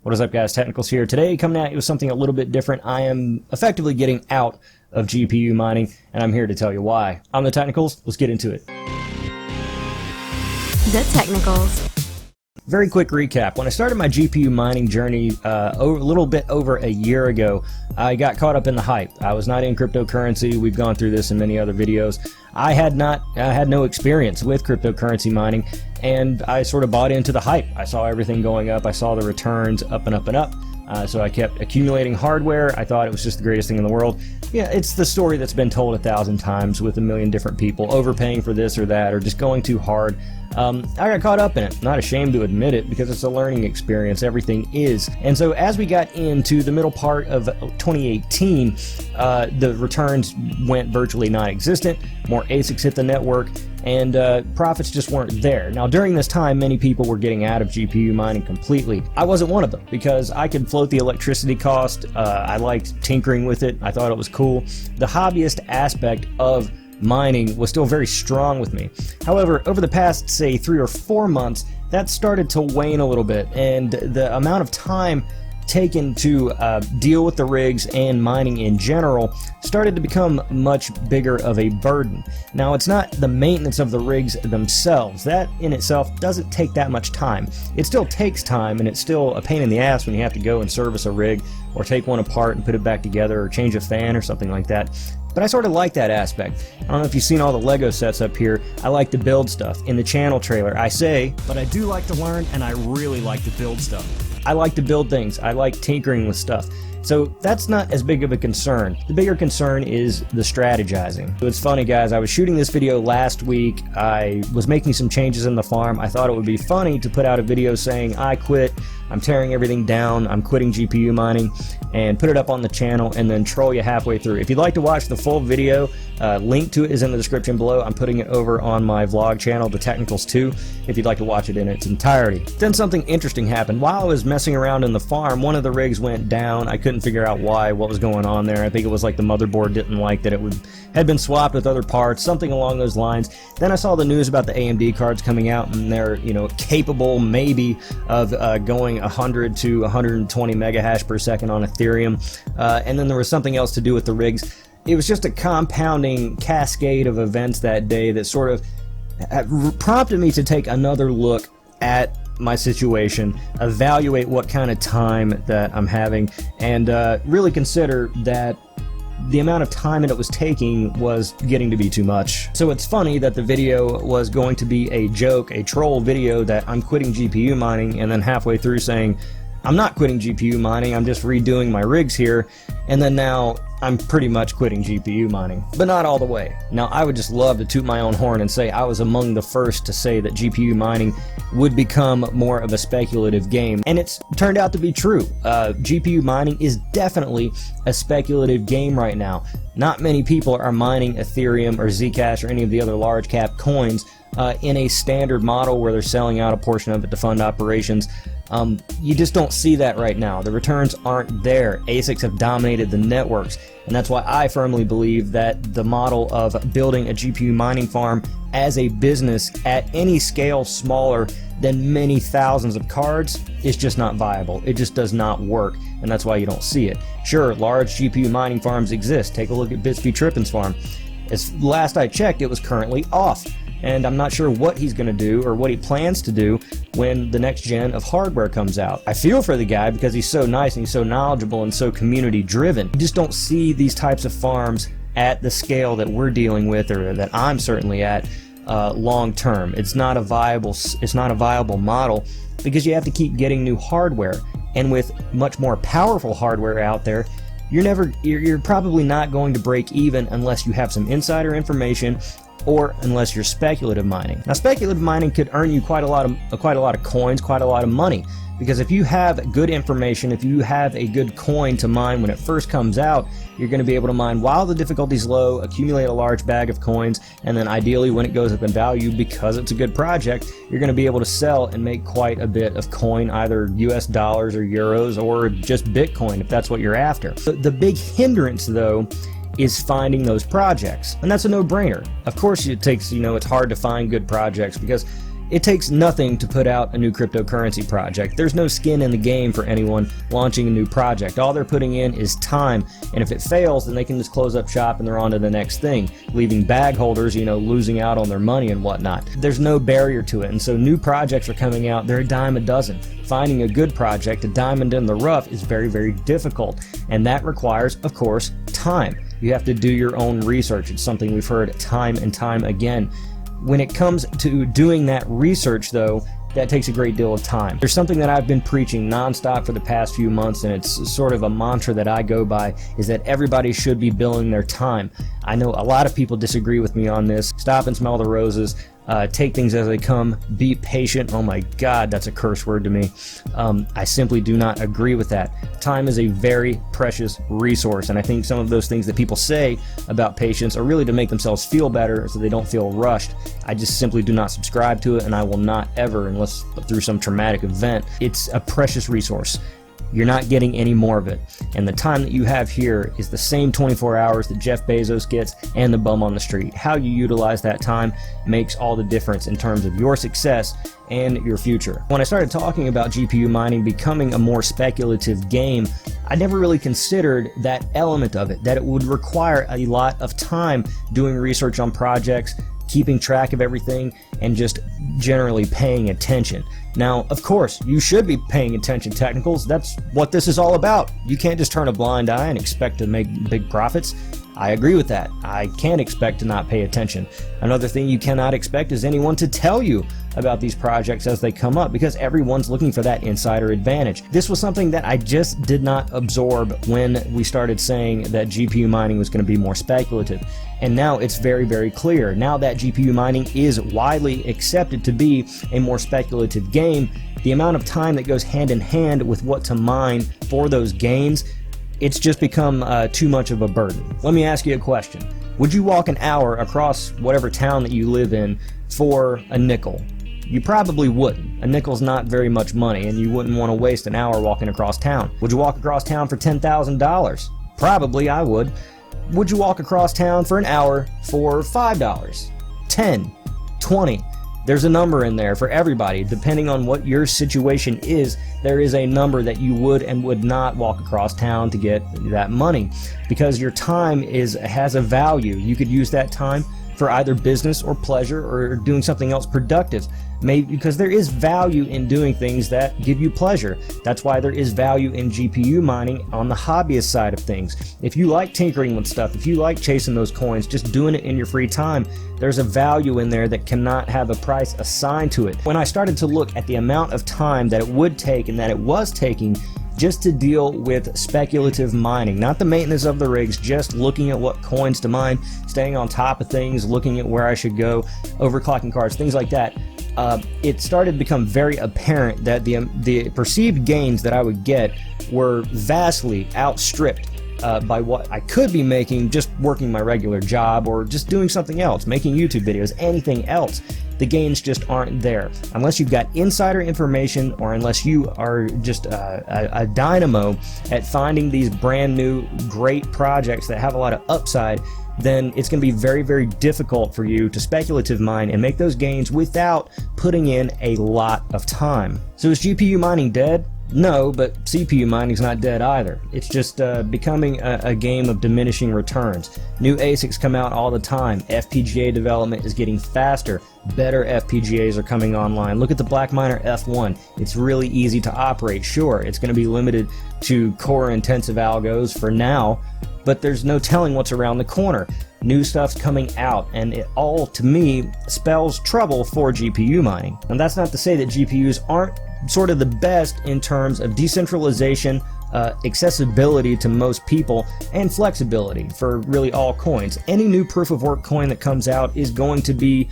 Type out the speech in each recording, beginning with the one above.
What is up, guys? Technicals here. Today, coming at you with something a little bit different. I am effectively getting out of GPU mining, and I'm here to tell you why. I'm the Technicals. Let's get into it. The Technicals. Very quick recap. When I started my GPU mining journey a little bit over a year ago, I got caught up in the hype. I was not in cryptocurrency. We've gone through this in many other videos. I had no experience with cryptocurrency mining, and I sort of bought into the hype. I saw everything going up. I saw the returns up and up and up. So I kept accumulating hardware. I thought it was just the greatest thing in the world. Yeah, it's the story that's been told 1,000 times with a million different people, overpaying for this or that, or just going too hard. I got caught up in it. Not ashamed to admit it, because it's a learning experience. Everything is. And so as we got into the middle part of 2018, the returns went virtually non-existent. More ASICs hit the network, and profits just weren't there. Now, during this time, many people were getting out of GPU mining completely. I wasn't one of them, because I could float the electricity cost. I liked tinkering with it. I thought it was cool. The hobbyist aspect of mining was still very strong with me. However, over the past, say, 3 or 4 months, that started to wane a little bit, and the amount of time taken to deal with the rigs and mining in general started to become much bigger of a burden. Now, it's not the maintenance of the rigs themselves. That in itself doesn't take that much time. It still takes time, and it's still a pain in the ass when you have to go and service a rig or take one apart and put it back together or change a fan or something like that. But I sort of like that aspect. I don't know if you've seen all the Lego sets up here. I like to build stuff. In the channel trailer, I say, but I do like to learn, and I really like to build stuff. I like to build things. I like tinkering with stuff. So that's not as big of a concern. The bigger concern is the strategizing. So it's funny, guys. I was shooting this video last week. I was making some changes in the farm. I thought it would be funny to put out a video saying, I quit. I'm tearing everything down. I'm quitting GPU mining, and put it up on the channel and then troll you halfway through. If you'd like to watch the full video, link to it is in the description below. I'm putting it over on my vlog channel, The Technicals 2, if you'd like to watch it in its entirety. Then something interesting happened. While I was messing around in the farm, one of the rigs went down. I couldn't figure out why, what was going on there. I think it was like the motherboard didn't like that it had been swapped with other parts, something along those lines. Then I saw the news about the AMD cards coming out, and they're, capable maybe of going 100 to 120 megahash per second on Ethereum. And then there was something else to do with the rigs. It was just a compounding cascade of events that day that sort of prompted me to take another look at my situation, evaluate what kind of time that I'm having, and really consider that the amount of time that it was taking was getting to be too much. So it's funny that the video was going to be a joke, a troll video that I'm quitting GPU mining, and then halfway through saying, I'm not quitting GPU mining, I'm just redoing my rigs here, and then now I'm pretty much quitting GPU mining, but not all the way. Now, I would just love to toot my own horn and say I was among the first to say that GPU mining would become more of a speculative game, and it's turned out to be true. GPU mining is definitely a speculative game right now. Not many people are mining Ethereum or Zcash or any of the other large cap coins in a standard model where they're selling out a portion of it to fund operations. You just don't see that right now. The returns aren't there. ASICs have dominated the networks, and that's why I firmly believe that the model of building a GPU mining farm as a business at any scale smaller than many thousands of cards is just not viable. It just does not work, and that's why you don't see it. Sure, large GPU mining farms exist. Take a look at Bitsby Trippin's farm. As last I checked, it was currently off. And I'm not sure what he's going to do or what he plans to do when the next gen of hardware comes out. I feel for the guy because he's so nice and he's so knowledgeable and so community driven. You just don't see these types of farms at the scale that we're dealing with, or that I'm certainly at, long term. It's not a viable model, because you have to keep getting new hardware, and with much more powerful hardware out there, you're probably not going to break even unless you have some insider information, or unless you're speculative mining. Now, speculative mining could earn you quite a lot of coins, quite a lot of money, because if you have good information, if you have a good coin to mine when it first comes out, you're going to be able to mine while the difficulty's low, accumulate a large bag of coins, and then ideally when it goes up in value, because it's a good project, you're going to be able to sell and make quite a bit of coin, either US dollars or euros or just Bitcoin if that's what you're after. The big hindrance, though, is finding those projects, and that's a no-brainer. Of course it takes, it's hard to find good projects because It takes nothing to put out a new cryptocurrency project. There's no skin in the game for anyone launching a new project. All they're putting in is time, and if it fails, then they can just close up shop and they're on to the next thing, leaving bag holders, losing out on their money and whatnot. There's no barrier to it, and so new projects are coming out. They're a dime a dozen. Finding a good project, a diamond in the rough, is very, very difficult, and that requires, of course, time. You have to do your own research. It's something we've heard time and time again. When it comes to doing that research, though, that takes a great deal of time. There's something that I've been preaching nonstop for the past few months, and it's sort of a mantra that I go by, is that everybody should be billing their time. I know a lot of people disagree with me on this. Stop and smell the roses. Take things as they come. Be patient. Oh my God, that's a curse word to me. I simply do not agree with that. Time is a very precious resource, and I think some of those things that people say about patience are really to make themselves feel better so they don't feel rushed. I just simply do not subscribe to it, and I will not ever, unless through some traumatic event. It's a precious resource. You're not getting any more of it. And the time that you have here is the same 24 hours that Jeff Bezos gets and the bum on the street. How you utilize that time makes all the difference in terms of your success and your future. When I started talking about GPU mining becoming a more speculative game, I never really considered that element of it, that it would require a lot of time doing research on projects, keeping track of everything, and just generally paying attention. Now, of course, you should be paying attention, technicals. That's what this is all about. You can't just turn a blind eye and expect to make big profits. I agree with that. I can't expect to not pay attention. Another thing you cannot expect is anyone to tell you about these projects as they come up, because everyone's looking for that insider advantage. This was something that I just did not absorb when we started saying that GPU mining was going to be more speculative. And now it's very, very clear. Now that GPU mining is widely accepted to be a more speculative game, the amount of time that goes hand in hand with what to mine for those gains, it's just become too much of a burden. Let me ask you a question. Would you walk an hour across whatever town that you live in for a nickel? You probably wouldn't. A nickel's not very much money, and you wouldn't want to waste an hour walking across town. Would you walk across town for $10,000? Probably I would. Would you walk across town for an hour for $5? 10? 20? There's a number in there for everybody. Depending on what your situation is, there is a number that you would and would not walk across town to get that money, because your time has a value. You could use that time for either business or pleasure or doing something else productive. Maybe because there is value in doing things that give you pleasure. That's why there is value in GPU mining on the hobbyist side of things. If you like tinkering with stuff, if you like chasing those coins, just doing it in your free time, there's a value in there that cannot have a price assigned to it. When I started to look at the amount of time that it would take and that it was taking just to deal with speculative mining, not the maintenance of the rigs, just looking at what coins to mine, staying on top of things, looking at where I should go, overclocking cards, things like that, it started to become very apparent that the perceived gains that I would get were vastly outstripped by what I could be making just working my regular job or just doing something else, making YouTube videos, anything else. The gains just aren't there. Unless you've got insider information or unless you are just a dynamo at finding these brand new great projects that have a lot of upside, then it's going to be very, very difficult for you to speculative mine and make those gains without putting in a lot of time. So is GPU mining dead? No, but CPU mining's not dead either. It's just becoming a game of diminishing returns. New ASICs come out all the time. FPGA development is getting faster. Better FPGAs are coming online. Look at the BlackMiner F1. It's really easy to operate. Sure, it's going to be limited to core-intensive algos for now, but there's no telling what's around the corner. New stuff's coming out, and it all, to me, spells trouble for GPU mining. And that's not to say that GPUs aren't sort of the best in terms of decentralization, accessibility to most people, and flexibility for really all coins. Any new proof of work coin that comes out is going to be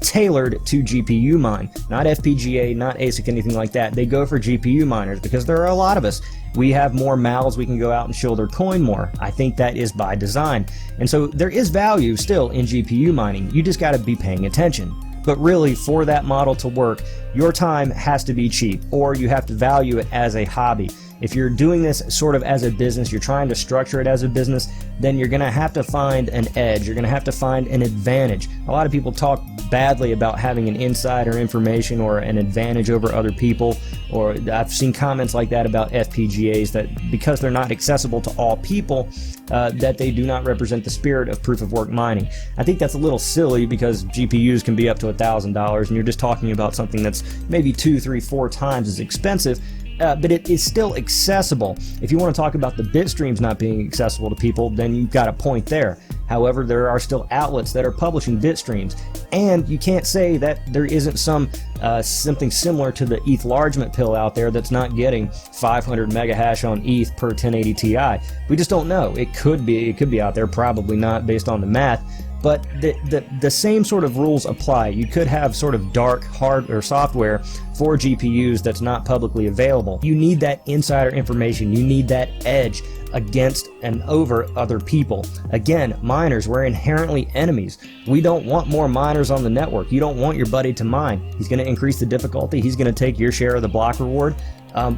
tailored to GPU mine, not FPGA, not ASIC, anything like that. They go for GPU miners because there are a lot of us. We have more mouths, we can go out and shill their coin more. I think that is by design. And so there is value still in GPU mining. You just got to be paying attention. But really, for that model to work, your time has to be cheap, or you have to value it as a hobby. If you're doing this sort of as a business, you're trying to structure it as a business, then you're going to have to find an edge. You're going to have to find an advantage. A lot of people talk badly about having an insider information or an advantage over other people, or I've seen comments like that about FPGAs, that because they're not accessible to all people, that they do not represent the spirit of proof of work mining. I think that's a little silly, because GPUs can be up to $1,000, and you're just talking about something that's maybe 2, 3, 4 times as expensive. But it is still accessible. If you want to talk about the bit streams not being accessible to people, then you've got a point there. However, there are still outlets that are publishing bit streams, and you can't say that there isn't something similar to the ETH largement pill out there that's not getting 500 mega hash on ETH per 1080 Ti. We just don't know. It could be out there, probably not based on the math. But the same sort of rules apply. You could have sort of dark hardware or software for GPUs that's not publicly available. You need that insider information. You need that edge against and over other people. Again, miners, we're inherently enemies. We don't want more miners on the network. You don't want your buddy to mine. He's going to increase the difficulty. He's going to take your share of the block reward.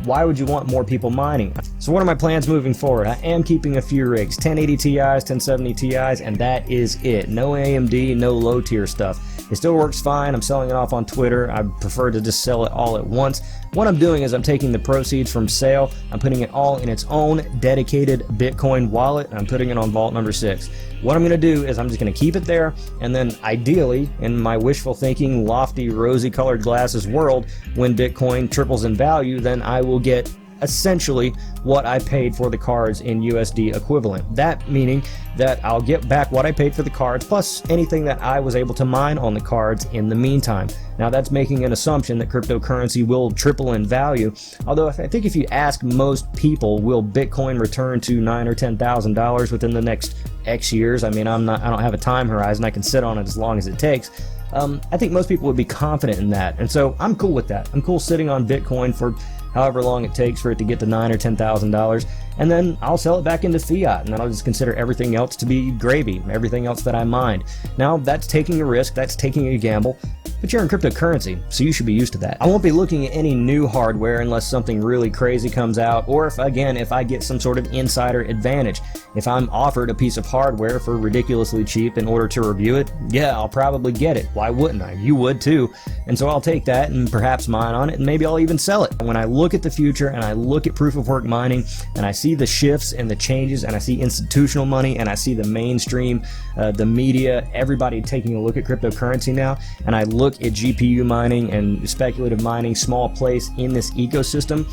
Why would you want more people mining? So what are my plans moving forward? I am keeping a few rigs, 1080 Ti's, 1070 Ti's, and that is it. No AMD, no low tier stuff. It still works fine. I'm selling it off on Twitter. I prefer to just sell it all at once. What I'm doing is I'm taking the proceeds from sale, I'm putting it all in its own dedicated Bitcoin wallet, and I'm putting it on vault number 6. What I'm going to do is I'm just going to keep it there, and then ideally, in my wishful thinking, lofty, rosy colored glasses world, when Bitcoin triples in value, then I will get essentially what I paid for the cards in USD equivalent. That meaning that I'll get back what I paid for the cards plus anything that I was able to mine on the cards in the meantime. Now that's making an assumption that cryptocurrency will triple in value, although I think if you ask most people, will Bitcoin return to $9,000 or $10,000 within the next X years? I mean, I don't have a time horizon. I can sit on it as long as it takes. I think most people would be confident in that, and so I'm cool with that. I'm cool sitting on Bitcoin for however long it takes for it to get to $9,000 or $10,000, and then I'll sell it back into fiat, and then I'll just consider everything else to be gravy, everything else that I mined. Now, that's taking a risk, that's taking a gamble, but you're in cryptocurrency, so you should be used to that. I won't be looking at any new hardware unless something really crazy comes out, or if I get some sort of insider advantage. If I'm offered a piece of hardware for ridiculously cheap in order to review it, yeah, I'll probably get it. Why wouldn't I? You would too. And so I'll take that and perhaps mine on it, and maybe I'll even sell it. When I look at the future and I look at proof of work mining, and I see the shifts and the changes, and I see institutional money, and I see the mainstream, the media, everybody taking a look at cryptocurrency now, and I look at GPU mining and speculative mining, small place in this ecosystem,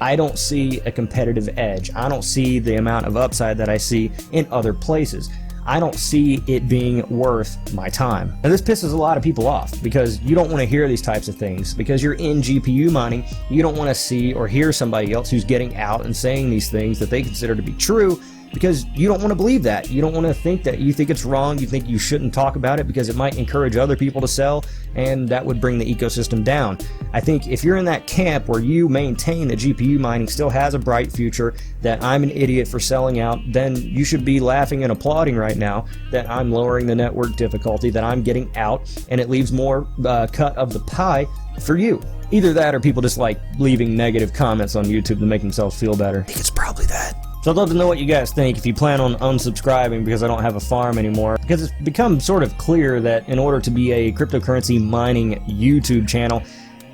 I don't see a competitive edge. I don't see the amount of upside that I see in other places. I don't see it being worth my time. Now this pisses a lot of people off because you don't want to hear these types of things. Because you're in GPU mining, you don't want to see or hear somebody else who's getting out and saying these things that they consider to be true, because you don't want to believe that. You don't want to think that. You think it's wrong. You think you shouldn't talk about it because it might encourage other people to sell, and that would bring the ecosystem down. I think if you're in that camp where you maintain that GPU mining still has a bright future, that I'm an idiot for selling out, then you should be laughing and applauding right now that I'm lowering the network difficulty, that I'm getting out, and it leaves more cut of the pie for you. Either that or people just like leaving negative comments on YouTube to make themselves feel better. I think it's probably that. So I'd love to know what you guys think. If you plan on unsubscribing because I don't have a farm anymore, because it's become sort of clear that in order to be a cryptocurrency mining YouTube channel,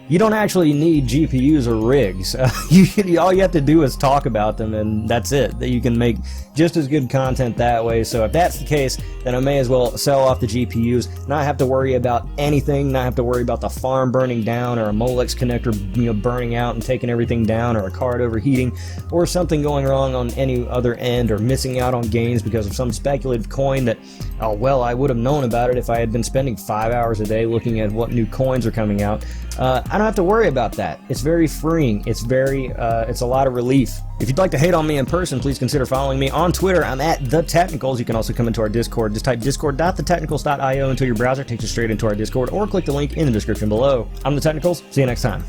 you don't actually need GPUs or rigs. All you have to do is talk about them, and that's it. That you can make just as good content that way. So if that's the case, then I may as well sell off the GPUs, not have to worry about anything, not have to worry about the farm burning down, or a Molex connector burning out and taking everything down, or a card overheating, or something going wrong on any other end, or missing out on gains because of some speculative coin that, oh well, I would have known about it if I had been spending 5 hours a day looking at what new coins are coming out. I don't have to worry about that. It's very freeing. It's a lot of relief. If you'd like to hate on me in person, please consider following me on Twitter. I'm at The Technicals. You can also come into our Discord. Just type discord.thetechnicals.io into your browser. It takes you straight into our Discord, or click the link in the description below. I'm The Technicals. See you next time.